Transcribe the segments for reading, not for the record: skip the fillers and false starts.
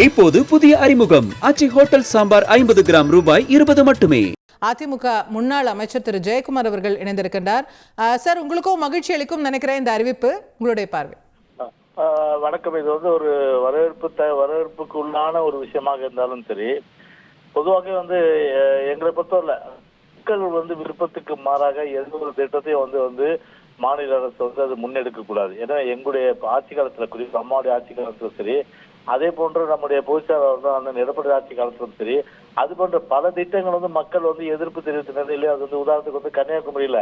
இப்போது புதிய அறிமுகம் ஆச்சி ஹோட்டல் சாம்பார் 50 கிராம் ரூபாய் 20 மட்டுமே. அதிமுக முன்னாள் அமைச்சர் திரு ஜெயக்குமார் அவர்கள் இணைந்திருக்கின்றார். சார், உங்களுக்கும் மகிழ்ச்சி அளிக்கும் நினைக்கிறேன் இந்த அறிவிப்பு, உங்களுடைய பார்வை. வணக்கம். இது வந்து ஒரு வரவேற்புக்கு உள்ளான ஒரு விஷயமாக இருந்தாலும் சரி, பொதுவாக எங்களை பொறுத்தவரை மக்கள் விருப்பத்துக்கு மாறாக எந்த ஒரு திட்டத்தையும் வந்து மாநில அரசு அது முன்னெடுக்க கூடாது. ஏன்னா எங்களுடைய ஆட்சி காலத்துல, குறிப்பாக அம்மாவுடைய ஆட்சி காலத்துல சரி, அதே போன்று நம்முடைய பொதுச்செயலாளர் அண்ணன் எடப்பாடி ஆட்சி காலத்திலும் சரி, அது போன்ற பல திட்டங்கள் மக்கள் எதிர்ப்பு தெரிவித்த நிலையில அது உதாரணத்துக்கு கன்னியாகுமரியில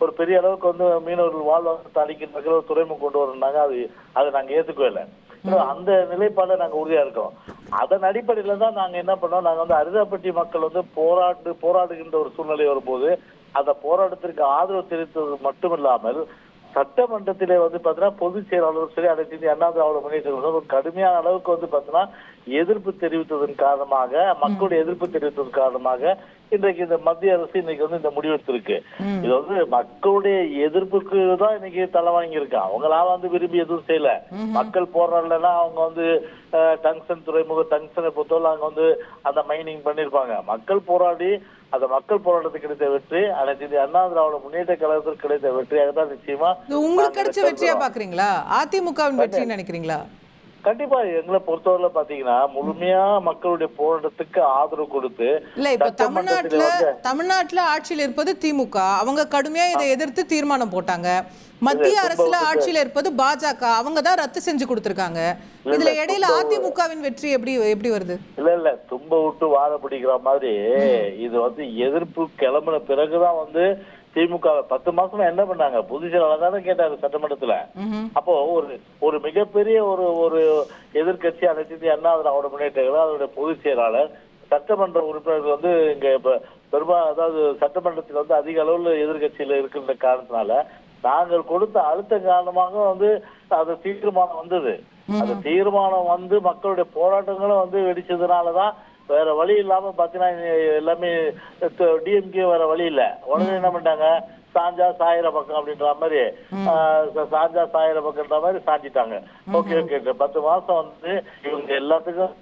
ஒரு பெரிய அளவுக்கு மீனவர்கள் வாழ்வாதாரத்தை அளிக்கின்ற ஒரு துறைமுகம் கொண்டு வரணும்னாங்க. அதை நாங்க ஏத்துக்கவே இல்லை. அந்த நிலைப்பாட நாங்க உறுதியா இருக்கோம். அதன் அடிப்படையில தான் நாங்க என்ன பண்ணோம், நாங்க அரிதாப்பட்டி மக்கள் போராடுகின்ற ஒரு சூழ்நிலை வரும்போது அந்த போராட்டத்திற்கு ஆதரவு தெரிவித்தது மட்டுமில்லாமல் சட்டமன்றத்திலே பாத்தீங்கன்னா பொதுச் செயலாளர் சரி, அனைத்து இந்திய அண்ணா திராவிட முன்னேற்ற ஒரு கடுமையான அளவுக்கு பாத்தீங்கன்னா எதிர்ப்பு தெரிவித்ததன் காரணமாக, மக்களுடைய எதிர்ப்பு தெரிவித்ததன் காரணமாக இன்றைக்கு இந்த மத்திய அரசு இன்னைக்கு இந்த முடிவெடுத்திருக்கு. இது மக்களுடைய எதிர்ப்புக்கு தான் இன்னைக்கு தலை வாங்கியிருக்கா. அவங்களால விரும்பி எதுவும் செய்யல. மக்கள் போராடலன்னா அவங்க டங்ஸ்டன் டங்ஸ்டனை பொறுத்தவரை அங்க அந்த மைனிங் பண்ணிருப்பாங்க. மக்கள் போராடி அந்த மக்கள் போராட்டத்துக்கு கிடைத்த வெற்றி அனைத்து இந்திய அண்ணா திராவிட முன்னேற்ற கழகத்திற்கு கிடைத்த வெற்றியாக தான் நிச்சயமா உங்களுக்கு கிடைச்ச வெற்றியா பாக்குறீங்களா, அதிமுகவின் வெற்றி நினைக்கிறீங்களா? கண்டிப்பா எங்களை பொறுத்தவரை பாத்தீங்கன்னா முழுமையா மக்களுடைய போராட்டத்துக்கு ஆதரவு கொடுத்து, இல்ல இப்ப தமிழ்நாட்டுல ஆட்சியில் இருப்பது திமுக, அவங்க கடுமையா இதை எதிர்த்து தீர்மானம் போட்டாங்க. மத்திய அரசுல ஆட்சியில இருப்பது பாஜக, அவங்க தான் ரத்து செஞ்சு கொடுத்திருக்காங்க. இதுல இடையில அதிமுகவின் வெற்றி எப்படி வருது? இல்ல தும்ப விட்டு வாழ பிடிக்கிற மாதிரி இது எதிர்ப்பு கிளம்பின பிறகுதான் திமுக 10 மாசமா என்ன பண்ணாங்க, பொதுச்செயலாளர் தானே கேட்டாரு சட்டமன்றத்துல. அப்போ ஒரு மிகப்பெரிய ஒரு எதிர்கட்சி அனைத்து இந்திய அண்ணா திராவிட முன்னேற்ற கழகம், அதோட பொதுச் செயலாளர், சட்டமன்ற உறுப்பினர்கள் இங்க அதாவது சட்டமன்றத்தில் அதிக அளவுல எதிர்கட்சியில இருக்கின்ற காரணத்தினால நாங்கள் கொடுத்த அழுத்த காரணமாக அது தீர்மானம் வந்தது. அந்த தீர்மானம் மக்களுடைய போராட்டங்களும் வெடிச்சதுனாலதான் வேற வழி இல்லாம பாத்தீங்கன்னா எல்லாமே டிஎம்கே வேற வழி இல்ல. உடனே என்ன பண்ணிட்டாங்க, சாஞ்சா சாயிர பக்கம் அப்படின்ற மாதிரி சாஞ்சா சாயிர பக்கம்ன்ற மாதிரி சாஞ்சிட்டாங்க. ஓகே 10 மாசம் இவங்க எல்லாத்துக்கும்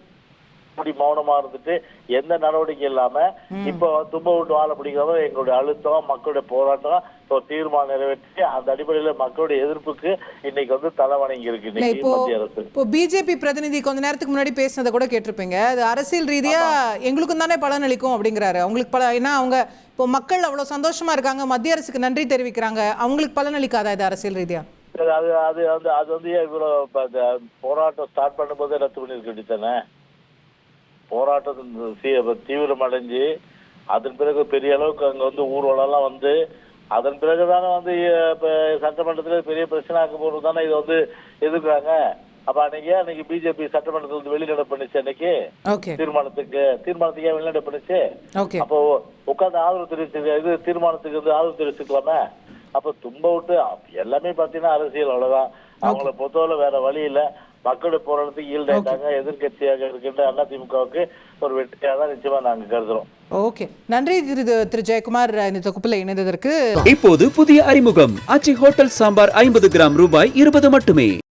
மௌனமா இருந்துட்டு எந்த நடவடிக்கை இல்லாம இப்ப தும்ப விட்டு வாழ பிடிக்காம எங்களுடைய அழுத்தம், மக்களுடைய போராட்டம் ஒரு தீர்மானம் நிறைவேற்றி அந்த அடிப்படையில மக்களுடைய எதிர்ப்புக்கு இன்னைக்கு தலை வணங்கி இருக்கு மத்திய அரசு. இப்போ பிஜேபி பிரதிநிதி கொஞ்ச நேரத்துக்கு முன்னாடி பேசினதை கூட கேட்டிருப்பீங்க, அது அரசியல் ரீதியா எங்களுக்கும் தானே பலன் அளிக்கும் அப்படிங்கிறாரு. அவங்களுக்கு ஏன்னா அவங்க இப்போ மக்கள் அவ்வளவு சந்தோஷமா இருக்காங்க, மத்திய அரசுக்கு நன்றி தெரிவிக்கிறாங்க, அவங்களுக்கு பலன் அளிக்காதா இது அரசியல் ரீதியா? அது இவ்வளவு போராட்டம் ஸ்டார்ட் பண்ணும்போது ரத்து பண்ணிருக்க வேண்டியதானே. போராட்டம் தீவிரம் அடைஞ்சு அதன் பிறகு பெரிய அளவுக்கு அங்க ஊர்வலம் அதன் பிறகுதானே சட்டமன்றத்துல பெரிய பிரச்சனை ஆக்க போறது தானே இது எதிர்க்கிறாங்க. அப்ப அன்னைக்கு பிஜேபி சட்டமன்றத்துல வெளிநடை பண்ணுச்சு. அன்னைக்கு தீர்மானத்துக்கு வெளிநடை பண்ணுச்சு. அப்போ உட்கார்ந்து ஆதரவு தெரிவிச்சு தீர்மானத்துக்கு ஆதரவு தெரிவிச்சுக்கலாமே. அப்ப தும்ப விட்டு எல்லாமே பாத்தீங்கன்னா அரசியல் அவ்வளவுதான். அவங்கள பொறுத்தவரை வேற வழி இல்ல. மக்களுடைய போராட்டத்துக்கு ஈல்டாயிட்டாங்க. எதிர்கட்சியாக இருக்கின்ற அதிமுகவுக்கு ஒரு வெற்றியாக தான் நிச்சயமா நாங்க கருதுறோம். ஓகே, நன்றி திரு ஜெயக்குமார் இந்த தொகுப்புல இணைந்ததற்கு. இப்போது புதிய அறிமுகம் ஆச்சி ஹோட்டல் சாம்பார் 50 கிராம் ரூபாய் 20 மட்டுமே.